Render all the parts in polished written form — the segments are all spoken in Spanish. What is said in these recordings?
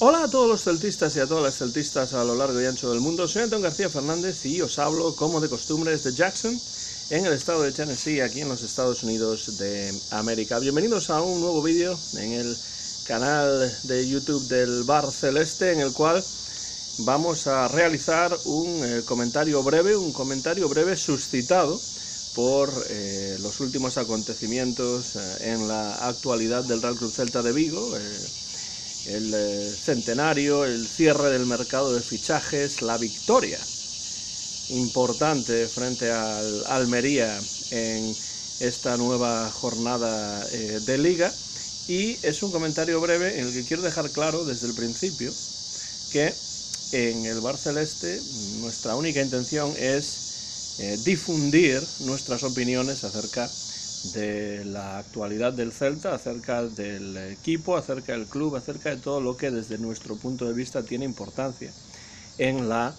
Hola a todos los celtistas y a todas las celtistas a lo largo y ancho del mundo. Soy Antón García Fernández y os hablo, como de costumbre, desde Jackson, en el estado de Tennessee, aquí en los Estados Unidos de América. Bienvenidos a un nuevo vídeo en el canal de YouTube del Bar Celeste, en el cual vamos a realizar un comentario breve suscitado por los últimos acontecimientos en la actualidad del Real Club Celta de Vigo, el centenario, el cierre del mercado de fichajes, la victoria importante frente al Almería en esta nueva jornada de Liga. Y es un comentario breve en el que quiero dejar claro desde el principio que en el Bar Celeste nuestra única intención es difundir nuestras opiniones acerca de la actualidad del Celta, acerca del equipo, acerca del club, acerca de todo lo que desde nuestro punto de vista tiene importancia en la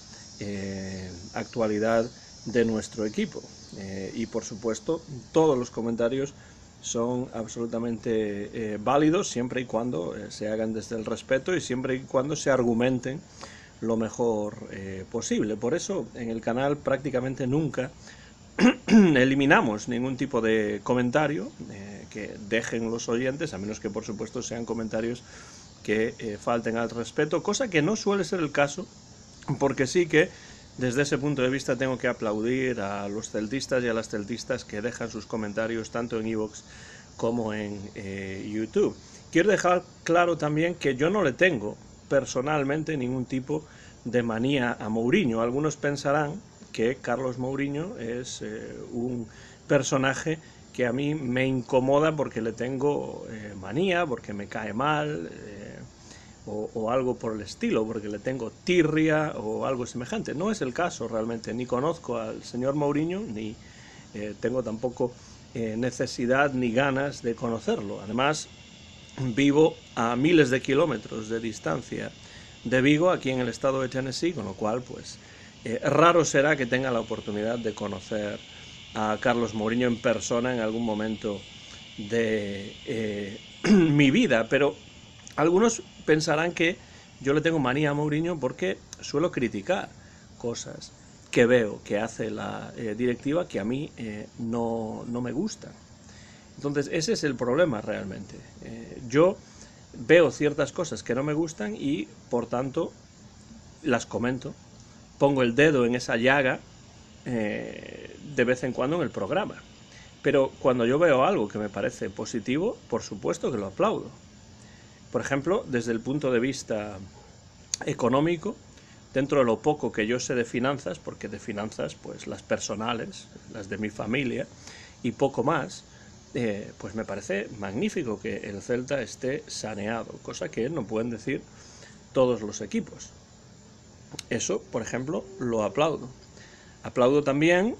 actualidad de nuestro equipo. Y por supuesto, todos los comentarios son absolutamente válidos siempre y cuando se hagan desde el respeto y siempre y cuando se argumenten lo mejor posible. Por eso en el canal prácticamente nunca eliminamos ningún tipo de comentario que dejen los oyentes, a menos que por supuesto sean comentarios que falten al respeto, cosa que no suele ser el caso, porque sí que desde ese punto de vista tengo que aplaudir a los celtistas y a las celtistas que dejan sus comentarios tanto en iVoox como en YouTube. Quiero dejar claro también que yo no le tengo personalmente ningún tipo de manía a Mourinho. Algunos pensarán que Carlos Mourinho es un personaje que a mí me incomoda porque le tengo manía, porque me cae mal, o algo por el estilo, porque le tengo tirria o algo semejante. No es el caso realmente, ni conozco al señor Mourinho, ni tengo tampoco necesidad ni ganas de conocerlo. Además, vivo a miles de kilómetros de distancia de Vigo, aquí en el estado de Tennessee, con lo cual pues raro será que tenga la oportunidad de conocer a Carlos Mourinho en persona en algún momento de mi vida, pero algunos pensarán que yo le tengo manía a Mourinho porque suelo criticar cosas que veo que hace la directiva que a mí no me gustan. Entonces ese es el problema realmente. Yo veo ciertas cosas que no me gustan y por tanto las comento, pongo el dedo en esa llaga de vez en cuando en el programa. Pero cuando yo veo algo que me parece positivo, por supuesto que lo aplaudo. Por ejemplo, desde el punto de vista económico, dentro de lo poco que yo sé de finanzas, porque de finanzas, pues las personales, las de mi familia y poco más, pues me parece magnífico que el Celta esté saneado, cosa que no pueden decir todos los equipos. Eso, por ejemplo, lo aplaudo. Aplaudo también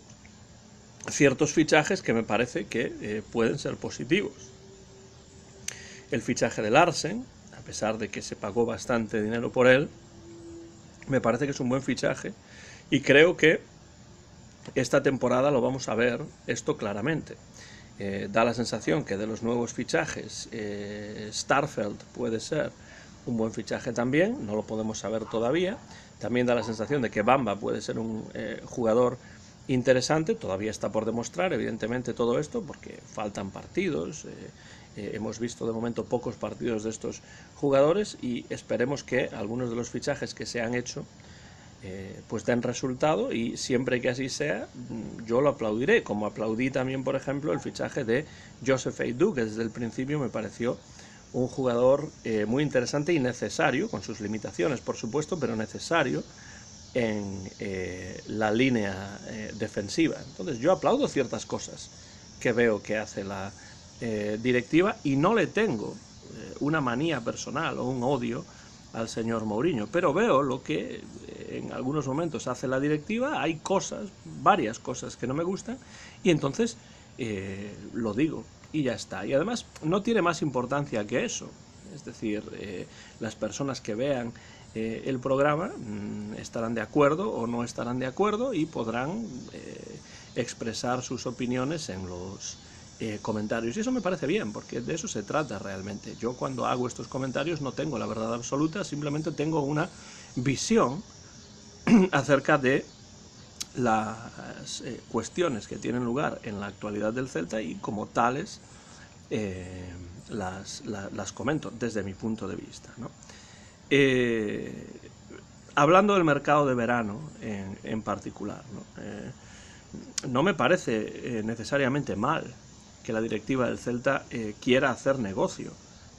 ciertos fichajes que me parece que pueden ser positivos. El fichaje de Larsen, a pesar de que se pagó bastante dinero por él, me parece que es un buen fichaje y creo que esta temporada lo vamos a ver esto claramente. Da la sensación que de los nuevos fichajes Starfelt puede ser un buen fichaje también, no lo podemos saber todavía. También da la sensación de que Bamba puede ser un jugador interesante, todavía está por demostrar evidentemente todo esto porque faltan partidos, hemos visto de momento pocos partidos de estos jugadores y esperemos que algunos de los fichajes que se han hecho pues den resultado, y siempre que así sea yo lo aplaudiré, como aplaudí también por ejemplo el fichaje de Joseph Eidou, que desde el principio me pareció un jugador muy interesante y necesario, con sus limitaciones por supuesto, pero necesario en la línea defensiva. Entonces yo aplaudo ciertas cosas que veo que hace la directiva y no le tengo una manía personal o un odio al señor Mourinho, pero veo lo que en algunos momentos hace la directiva, hay cosas, varias cosas que no me gustan y entonces lo digo y ya está. Y además no tiene más importancia que eso, es decir, las personas que vean el programa estarán de acuerdo o no estarán de acuerdo y podrán expresar sus opiniones en los comentarios. Y eso me parece bien, porque de eso se trata realmente. Yo cuando hago estos comentarios no tengo la verdad absoluta, simplemente tengo una visión acerca de las cuestiones que tienen lugar en la actualidad del Celta y como tales las comento desde mi punto de vista, ¿no? Hablando del mercado de verano en particular, ¿no? No me parece necesariamente mal que la directiva del Celta quiera hacer negocio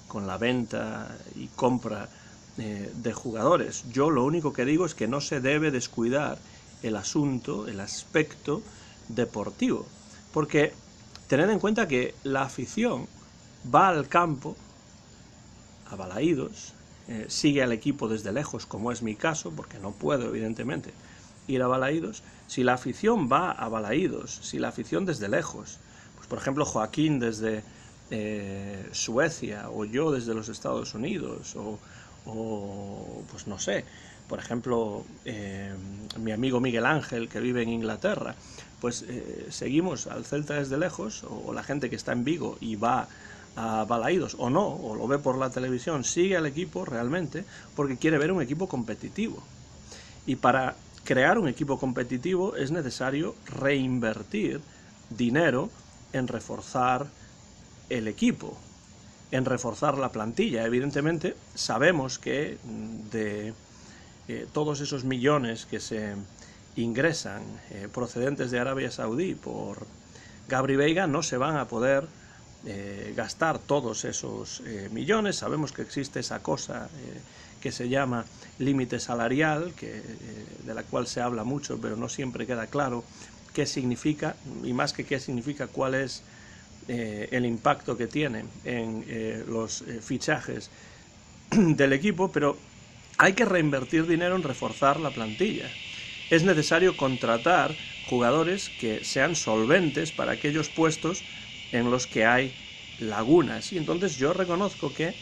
con la venta y compra de jugadores. Yo lo único que digo es que no se debe descuidar el asunto, el aspecto deportivo, porque tened en cuenta que la afición va al campo a Balaídos, sigue al equipo desde lejos, como es mi caso, porque no puedo evidentemente ir a Balaídos. Si la afición va a Balaídos, si la afición desde lejos, pues por ejemplo Joaquín desde Suecia, o yo desde los Estados Unidos, o pues no sé, por ejemplo mi amigo Miguel Ángel que vive en Inglaterra, pues seguimos al Celta desde lejos, o la gente que está en Vigo y va a Balaídos, o no, o lo ve por la televisión, sigue al equipo realmente porque quiere ver un equipo competitivo. Y para crear un equipo competitivo es necesario reinvertir dinero en reforzar el equipo, en reforzar la plantilla. Evidentemente sabemos que de todos esos millones que se ingresan procedentes de Arabia Saudí por Gabri Veiga no se van a poder gastar todos esos millones. Sabemos que existe esa cosa que se llama límite salarial, de la cual se habla mucho, pero no siempre queda claro qué significa, y más que qué significa, cuál es el impacto que tiene en los fichajes del equipo, pero hay que reinvertir dinero en reforzar la plantilla. Es necesario contratar jugadores que sean solventes para aquellos puestos en los que hay lagunas. Y entonces yo reconozco que,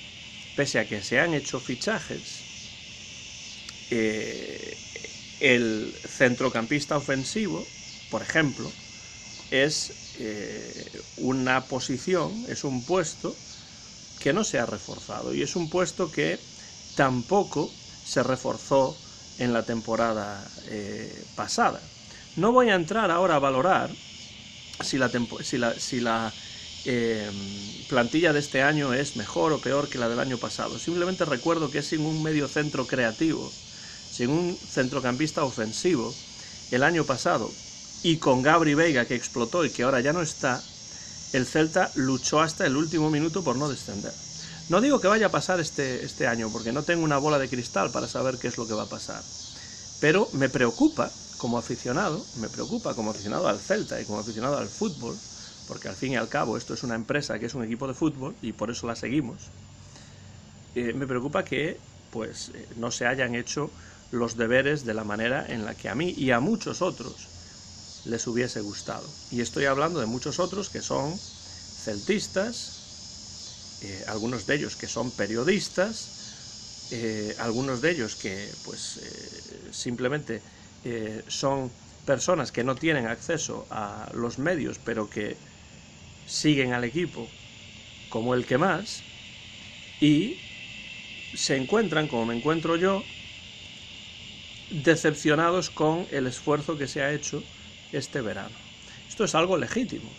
pese a que se han hecho fichajes, el centrocampista ofensivo, por ejemplo, es una posición, es un puesto que no se ha reforzado, y es un puesto que tampoco se reforzó en la temporada pasada. No voy a entrar ahora a valorar si la plantilla de este año es mejor o peor que la del año pasado. Simplemente recuerdo que sin un medio centro creativo, sin un centrocampista ofensivo el año pasado, y con Gabri Veiga, que explotó y que ahora ya no está, el Celta luchó hasta el último minuto por no descender. No digo que vaya a pasar este año, porque no tengo una bola de cristal para saber qué es lo que va a pasar, pero me preocupa como aficionado al Celta y como aficionado al fútbol, porque al fin y al cabo esto es una empresa que es un equipo de fútbol y por eso la seguimos. Me preocupa que pues no se hayan hecho los deberes de la manera en la que a mí y a muchos otros les hubiese gustado. Y estoy hablando de muchos otros que son celtistas, algunos de ellos que son periodistas, algunos de ellos que pues simplemente son personas que no tienen acceso a los medios, pero que siguen al equipo como el que más, y se encuentran, como me encuentro yo, decepcionados con el esfuerzo que se ha hecho este verano. Esto es algo legítimo.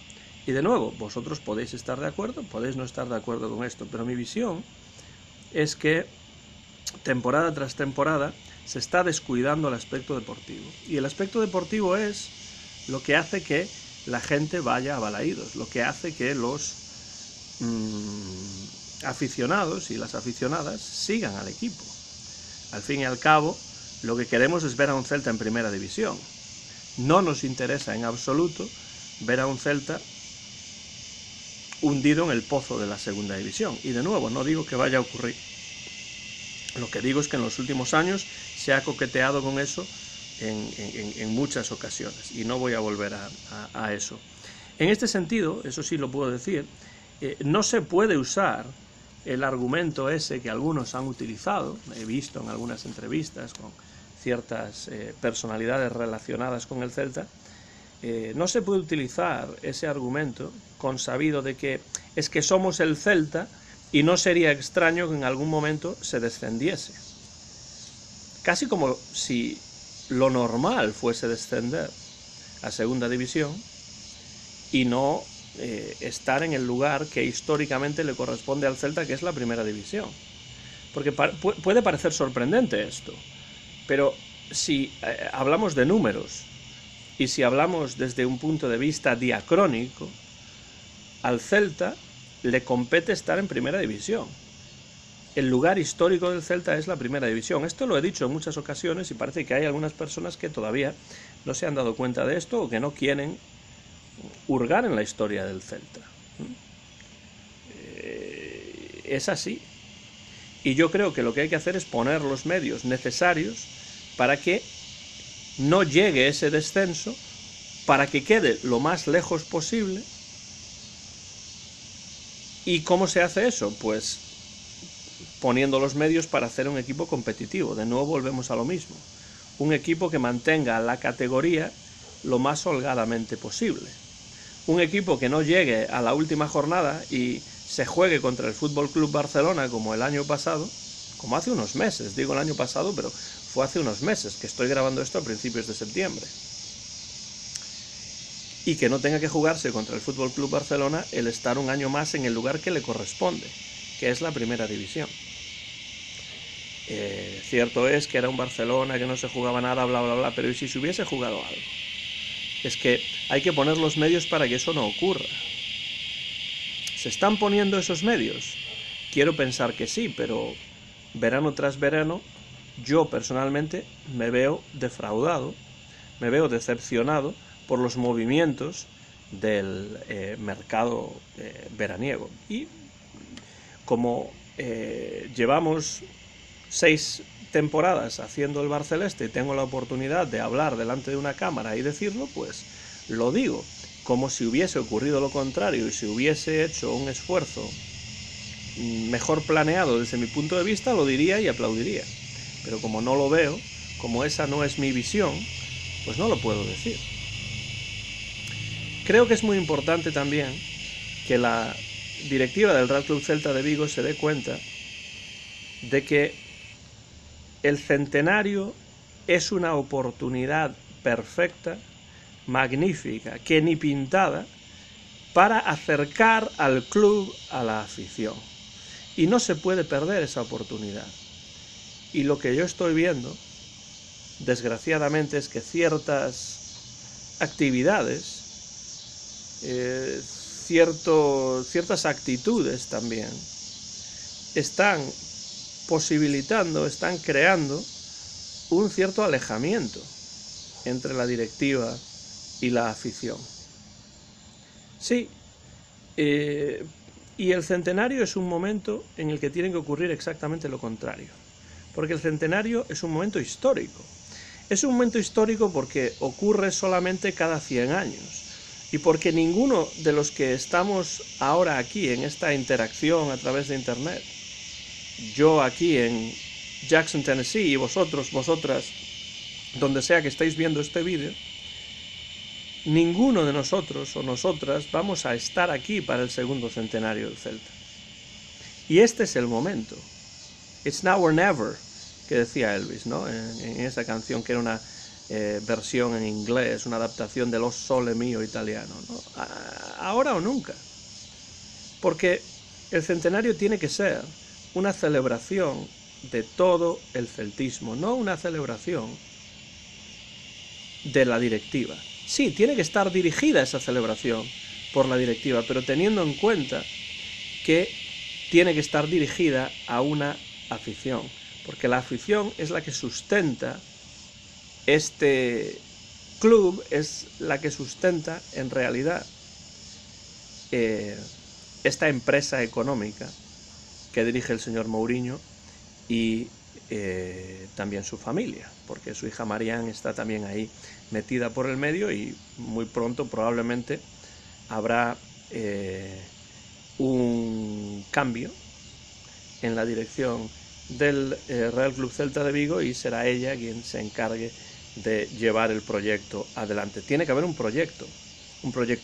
Y de nuevo, vosotros podéis estar de acuerdo, podéis no estar de acuerdo con esto, pero mi visión es que temporada tras temporada se está descuidando el aspecto deportivo. Y el aspecto deportivo es lo que hace que la gente vaya a Balaídos, lo que hace que los aficionados y las aficionadas sigan al equipo. Al fin y al cabo, lo que queremos es ver a un Celta en primera división. No nos interesa en absoluto ver a un Celta hundido en el pozo de la segunda división. Y de nuevo, no digo que vaya a ocurrir. Lo que digo es que en los últimos años se ha coqueteado con eso en muchas ocasiones, y no voy a volver a eso. En este sentido, eso sí lo puedo decir, no se puede usar el argumento ese que algunos han utilizado, he visto en algunas entrevistas con ciertas personalidades relacionadas con el Celta, no se puede utilizar ese argumento consabido de que es que somos el Celta y no sería extraño que en algún momento se descendiese. Casi como si lo normal fuese descender a segunda división y no estar en el lugar que históricamente le corresponde al Celta, que es la primera división. Porque puede parecer sorprendente esto, pero si hablamos de números y si hablamos desde un punto de vista diacrónico, al Celta le compete estar en primera división. El lugar histórico del Celta es la primera división. Esto lo he dicho en muchas ocasiones y parece que hay algunas personas que todavía no se han dado cuenta de esto o que no quieren hurgar en la historia del Celta. Es así. Y yo creo que lo que hay que hacer es poner los medios necesarios para que no llegue ese descenso, para que quede lo más lejos posible. ¿Y cómo se hace eso? Pues poniendo los medios para hacer un equipo competitivo. De nuevo volvemos a lo mismo. Un equipo que mantenga la categoría lo más holgadamente posible. Un equipo que no llegue a la última jornada y se juegue contra el Fútbol Club Barcelona como el año pasado, como hace unos meses, digo el año pasado, pero fue hace unos meses, que estoy grabando esto a principios de septiembre. Y que no tenga que jugarse contra el Fútbol Club Barcelona el estar un año más en el lugar que le corresponde, que es la primera división. Cierto es que era un Barcelona, que no se jugaba nada, bla, bla, bla, pero ¿y si se hubiese jugado algo? Es que hay que poner los medios para que eso no ocurra. ¿Se están poniendo esos medios? Quiero pensar que sí, pero verano tras verano, yo personalmente me veo defraudado, me veo decepcionado por los movimientos del mercado veraniego. Y como llevamos 6 temporadas haciendo el Barceleste y tengo la oportunidad de hablar delante de una cámara y decirlo, pues lo digo. Como si hubiese ocurrido lo contrario y si hubiese hecho un esfuerzo mejor planeado desde mi punto de vista, lo diría y aplaudiría. Pero como no lo veo, como esa no es mi visión, pues no lo puedo decir. Creo que es muy importante también que la directiva del Real Club Celta de Vigo se dé cuenta de que el centenario es una oportunidad perfecta, magnífica, que ni pintada, para acercar al club a la afición. Y no se puede perder esa oportunidad. Y lo que yo estoy viendo, desgraciadamente, es que ciertas actividades, ciertas actitudes también, están posibilitando, están creando un cierto alejamiento entre la directiva y la afición. Sí, y el centenario es un momento en el que tiene que ocurrir exactamente lo contrario, porque el centenario es un momento histórico. Es un momento histórico porque ocurre solamente cada 100 años y porque ninguno de los que estamos ahora aquí en esta interacción a través de internet, yo aquí en Jackson, Tennessee, y vosotros, vosotras, donde sea que estéis viendo este vídeo, ninguno de nosotros o nosotras vamos a estar aquí para el segundo centenario del Celta. Y este es el momento. It's now or never, que decía Elvis, ¿no? En esa canción que era una versión en inglés, una adaptación de Lo Sole Mio italiano, ¿no? Ahora o nunca. Porque el centenario tiene que ser una celebración de todo el celtismo, no una celebración de la directiva. Sí, tiene que estar dirigida esa celebración por la directiva, pero teniendo en cuenta que tiene que estar dirigida a una afición, porque la afición es la que sustenta este club, es la que sustenta en realidad esta empresa económica que dirige el señor Mourinho y también su familia, porque su hija Marianne está también ahí metida por el medio y muy pronto probablemente habrá un cambio en la dirección del Real Club Celta de Vigo y será ella quien se encargue de llevar el proyecto adelante. Tiene que haber un proyecto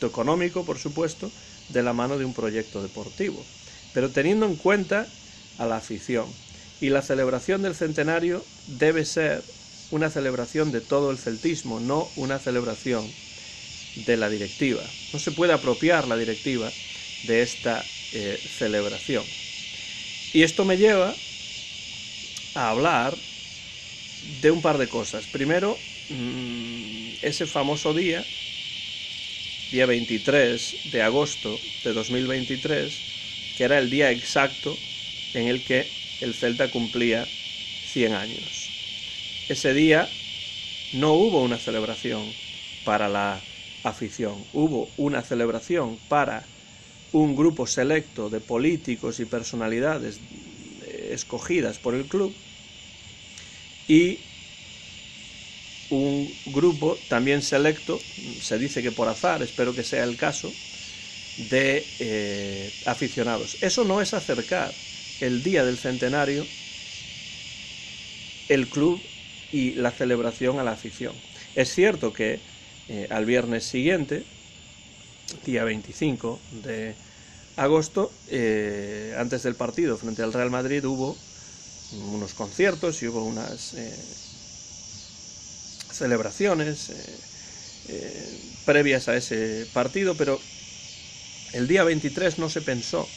económico, por supuesto, de la mano de un proyecto deportivo, pero teniendo en cuenta a la afición. Y la celebración del centenario debe ser una celebración de todo el celtismo, no una celebración de la directiva. No se puede apropiar la directiva de esta celebración. Y esto me lleva a hablar de un par de cosas. Primero, ese famoso día 23 de agosto de 2023, que era el día exacto en el que el Celta cumplía 100 años. Ese día no hubo una celebración para la afición, hubo una celebración para un grupo selecto de políticos y personalidades escogidas por el club y un grupo también selecto, se dice que por azar, espero que sea el caso, de aficionados. Eso no es acercar el día del centenario, el club y la celebración a la afición. Es cierto que al viernes siguiente, día 25 de agosto, antes del partido frente al Real Madrid, hubo unos conciertos y hubo unas celebraciones previas a ese partido, pero el día 23 no se pensó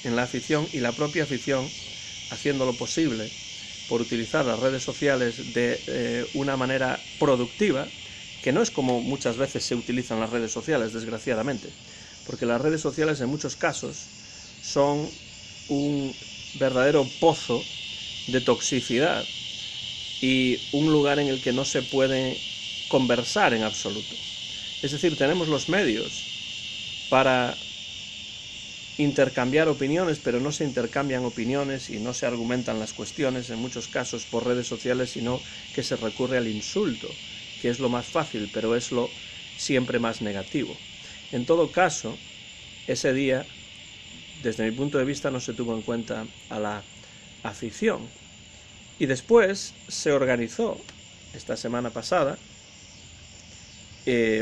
en la afición, y la propia afición, haciendo lo posible por utilizar las redes sociales de una manera productiva, que no es como muchas veces se utilizan las redes sociales, desgraciadamente, porque las redes sociales en muchos casos son un verdadero pozo de toxicidad y un lugar en el que no se puede conversar en absoluto. Es decir, tenemos los medios para intercambiar opiniones, pero no se intercambian opiniones y no se argumentan las cuestiones en muchos casos por redes sociales, sino que se recurre al insulto, que es lo más fácil, pero es lo siempre más negativo. En todo caso, ese día, desde mi punto de vista, no se tuvo en cuenta a la afición. Y después se organizó, esta semana pasada,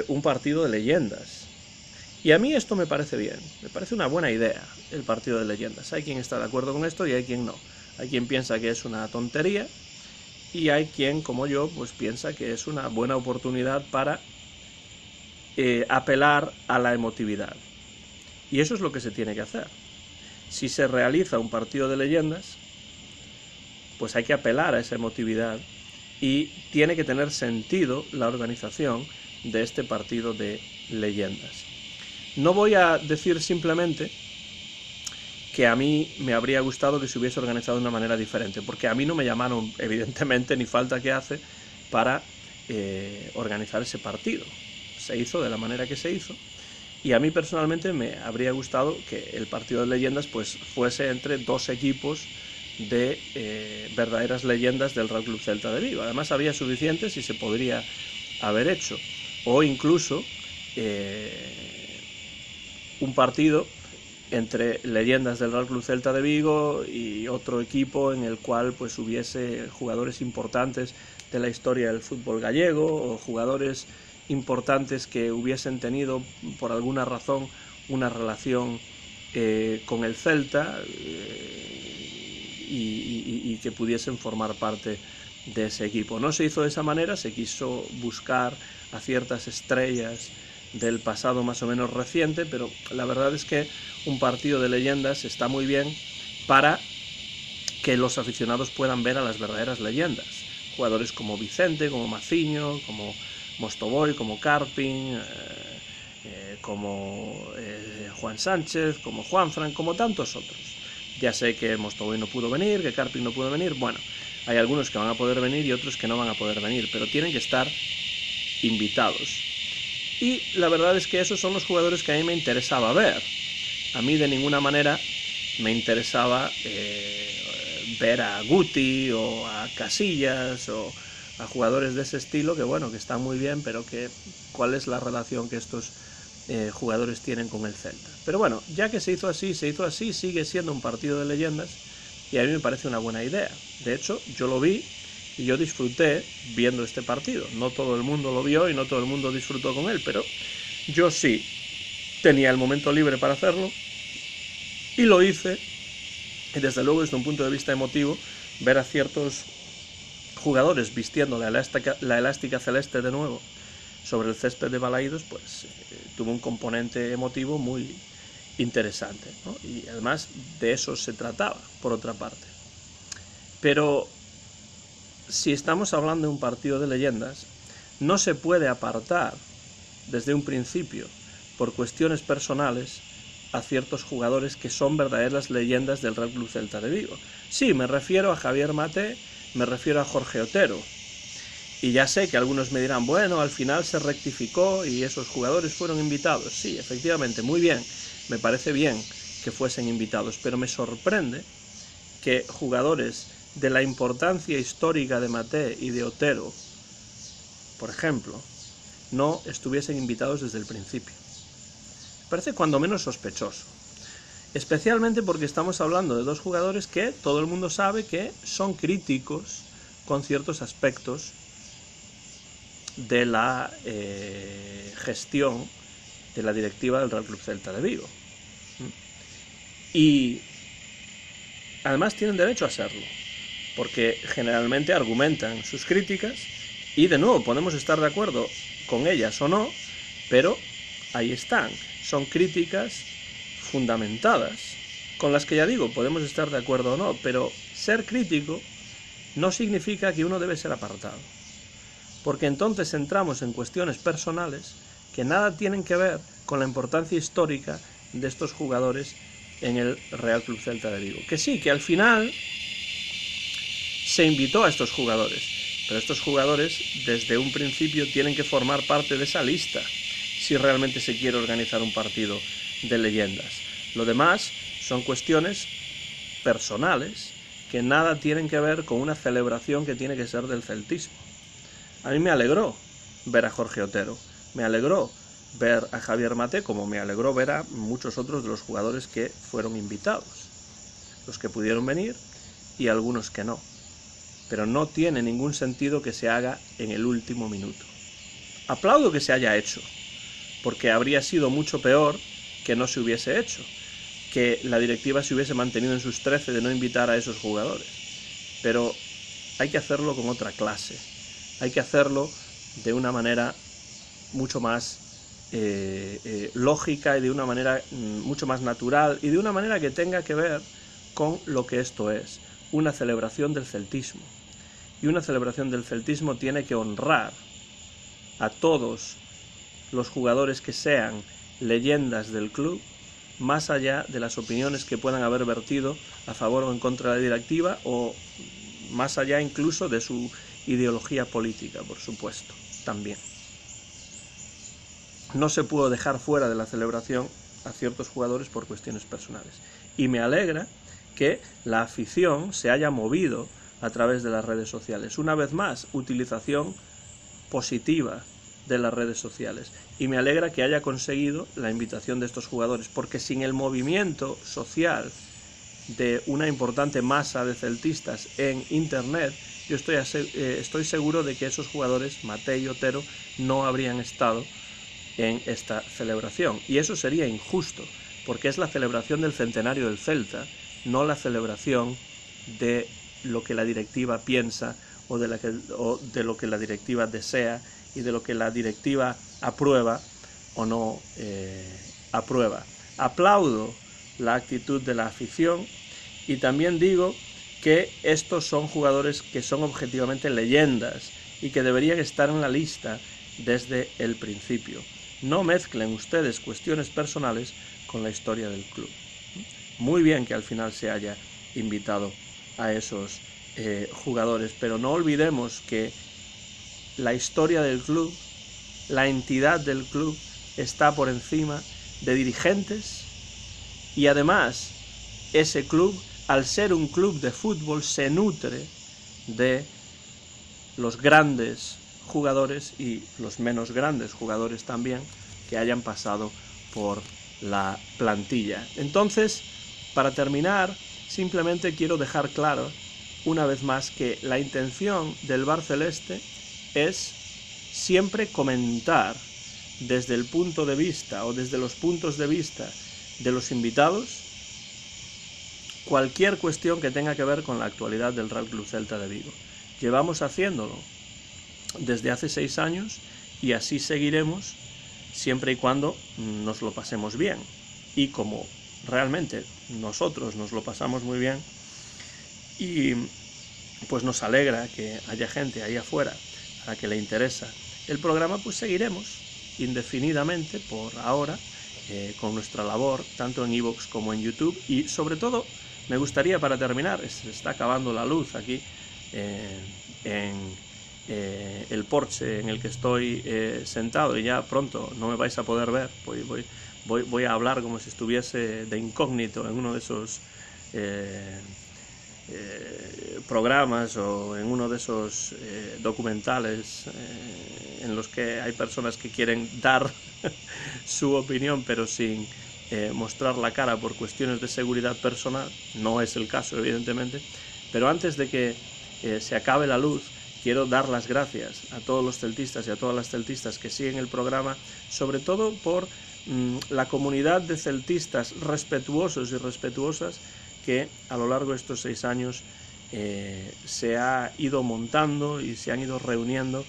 un partido de leyendas. Y a mí esto me parece bien, me parece una buena idea, el partido de leyendas. Hay quien está de acuerdo con esto y hay quien no. Hay quien piensa que es una tontería y hay quien, como yo, pues piensa que es una buena oportunidad para apelar a la emotividad. Y eso es lo que se tiene que hacer. Si se realiza un partido de leyendas, pues hay que apelar a esa emotividad y tiene que tener sentido la organización de este partido de leyendas. No voy a decir simplemente que a mí me habría gustado que se hubiese organizado de una manera diferente, porque a mí no me llamaron, evidentemente, ni falta que hace para organizar ese partido. Se hizo de la manera que se hizo, y a mí personalmente me habría gustado que el partido de leyendas pues fuese entre dos equipos de verdaderas leyendas del Real Club Celta de Vigo. Además había suficientes y se podría haber hecho, o incluso un partido entre leyendas del Real Club Celta de Vigo y otro equipo en el cual pues hubiese jugadores importantes de la historia del fútbol gallego, o jugadores importantes que hubiesen tenido por alguna razón una relación con el Celta y que pudiesen formar parte de ese equipo. No se hizo de esa manera, se quiso buscar a ciertas estrellas del pasado más o menos reciente, pero la verdad es que un partido de leyendas está muy bien para que los aficionados puedan ver a las verdaderas leyendas, jugadores como Vicente, como Maciño, como Mostovoy, como Carpin, como Juan Sánchez, como Juanfran, como tantos otros. Ya sé que Mostovoy no pudo venir, que Carpin no pudo venir, bueno, hay algunos que van a poder venir y otros que no van a poder venir, pero tienen que estar invitados. Y la verdad es que esos son los jugadores que a mí me interesaba ver. A mí de ninguna manera me interesaba ver a Guti o a Casillas o a jugadores de ese estilo, que bueno, que están muy bien, pero que cuál es la relación que estos jugadores tienen con el Celta. Pero bueno, ya que se hizo así, sigue siendo un partido de leyendas y a mí me parece una buena idea. De hecho, yo lo vi y yo disfruté viendo este partido. No todo el mundo lo vio y no todo el mundo disfrutó con él, pero yo sí. tenía el momento libre para hacerlo, y lo hice, y desde luego desde un punto de vista emotivo, ver a ciertos jugadores vistiendo la elástica celeste de nuevo sobre el césped de Balaídos, pues tuvo un componente emotivo muy interesante, ¿no? Y además de eso se trataba, por otra parte. Pero si estamos hablando de un partido de leyendas, no se puede apartar desde un principio, por cuestiones personales, a ciertos jugadores que son verdaderas leyendas del Real Club Celta de Vigo. Sí, me refiero a Javier Maté, me refiero a Jorge Otero. Y ya sé que algunos me dirán, bueno, al final se rectificó y esos jugadores fueron invitados. Sí, efectivamente, muy bien, me parece bien que fuesen invitados, pero me sorprende que jugadores de la importancia histórica de Maté y de Otero, por ejemplo, no estuviesen invitados desde el principio. Me parece cuando menos sospechoso. Especialmente porque estamos hablando de dos jugadores que todo el mundo sabe que son críticos con ciertos aspectos de la gestión de la directiva del Real Club Celta de Vigo. Y además tienen derecho a serlo, porque generalmente argumentan sus críticas y de nuevo podemos estar de acuerdo con ellas o no, pero ahí están. Son críticas fundamentadas, con las que ya digo, podemos estar de acuerdo o no, pero ser crítico no significa que uno debe ser apartado, porque entonces entramos en cuestiones personales que nada tienen que ver con la importancia histórica de estos jugadores en el Real Club Celta de Vigo. Que sí, que al final se invitó a estos jugadores, pero estos jugadores desde un principio tienen que formar parte de esa lista si realmente se quiere organizar un partido de leyendas. Lo demás son cuestiones personales que nada tienen que ver con una celebración que tiene que ser del celtismo. A mí me alegró ver a Jorge Otero, me alegró ver a Javier Maté, como me alegró ver a muchos otros de los jugadores que fueron invitados, los que pudieron venir y algunos que no. Pero no tiene ningún sentido que se haga en el último minuto. Aplaudo que se haya hecho, porque habría sido mucho peor que no se hubiese hecho, que la directiva se hubiese mantenido en sus 13 de no invitar a esos jugadores. Pero hay que hacerlo con otra clase, hay que hacerlo de una manera mucho más lógica y de una manera mucho más natural y de una manera que tenga que ver con lo que esto es, una celebración del celtismo. Y una celebración del celtismo tiene que honrar a todos los jugadores que sean leyendas del club, más allá de las opiniones que puedan haber vertido a favor o en contra de la directiva, o más allá incluso de su ideología política, por supuesto, también. No se pudo dejar fuera de la celebración a ciertos jugadores por cuestiones personales. Y me alegra que la afición se haya movido a través de las redes sociales. Una vez más, utilización positiva de las redes sociales. Y me alegra que haya conseguido la invitación de estos jugadores, porque sin el movimiento social de una importante masa de celtistas en Internet, yo estoy seguro de que esos jugadores, Maté y Otero, no habrían estado en esta celebración. Y eso sería injusto, porque es la celebración del centenario del Celta, no la celebración de lo que la directiva piensa o de lo que la directiva desea y de lo que la directiva aprueba o no aprueba. Aplaudo la actitud de la afición y también digo que estos son jugadores que son objetivamente leyendas y que deberían estar en la lista desde el principio. No mezclen ustedes cuestiones personales con la historia del club. Muy bien que al final se haya invitado a esos jugadores, pero no olvidemos que la historia del club, la entidad del club, está por encima de dirigentes y además ese club, al ser un club de fútbol, se nutre de los grandes jugadores y los menos grandes jugadores también que hayan pasado por la plantilla. Entonces, para terminar, simplemente quiero dejar claro una vez más que la intención del Bar Celeste es siempre comentar desde el punto de vista o desde los puntos de vista de los invitados cualquier cuestión que tenga que ver con la actualidad del Real Club Celta de Vigo. Llevamos haciéndolo desde hace 6 años y así seguiremos siempre y cuando nos lo pasemos bien. Y como realmente nosotros nos lo pasamos muy bien y pues nos alegra que haya gente ahí afuera a la que le interesa el programa, pues seguiremos indefinidamente por ahora con nuestra labor, tanto en iVoox como en YouTube. Y sobre todo me gustaría, para terminar, se está acabando la luz aquí en el porche en el que estoy sentado, y ya pronto no me vais a poder ver, voy a hablar como si estuviese de incógnito en uno de esos programas o en uno de esos documentales en los que hay personas que quieren dar su opinión pero sin mostrar la cara por cuestiones de seguridad personal. No es el caso, evidentemente, pero antes de que se acabe la luz, quiero dar las gracias a todos los celtistas y a todas las celtistas que siguen el programa, sobre todo por la comunidad de celtistas respetuosos y respetuosas que a lo largo de estos 6 años se ha ido montando y se han ido reuniendo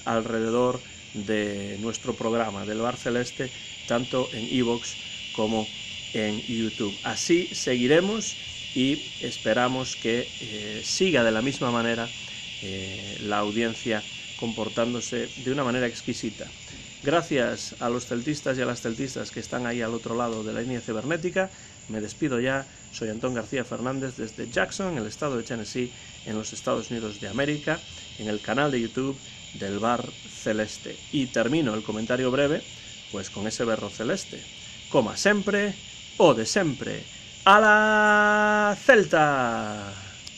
alrededor de nuestro programa del Bar Celeste, tanto en iVoox como en YouTube. Así seguiremos y esperamos que siga de la misma manera la audiencia comportándose de una manera exquisita. Gracias a los celtistas y a las celtistas que están ahí al otro lado de la línea cibernética. Me despido ya. Soy Antón García Fernández desde Jackson, en el estado de Tennessee, en los Estados Unidos de América, en el canal de YouTube del Bar Celeste. Y termino el comentario breve pues con ese berro celeste. Coma sempre o de sempre. ¡A la Celta!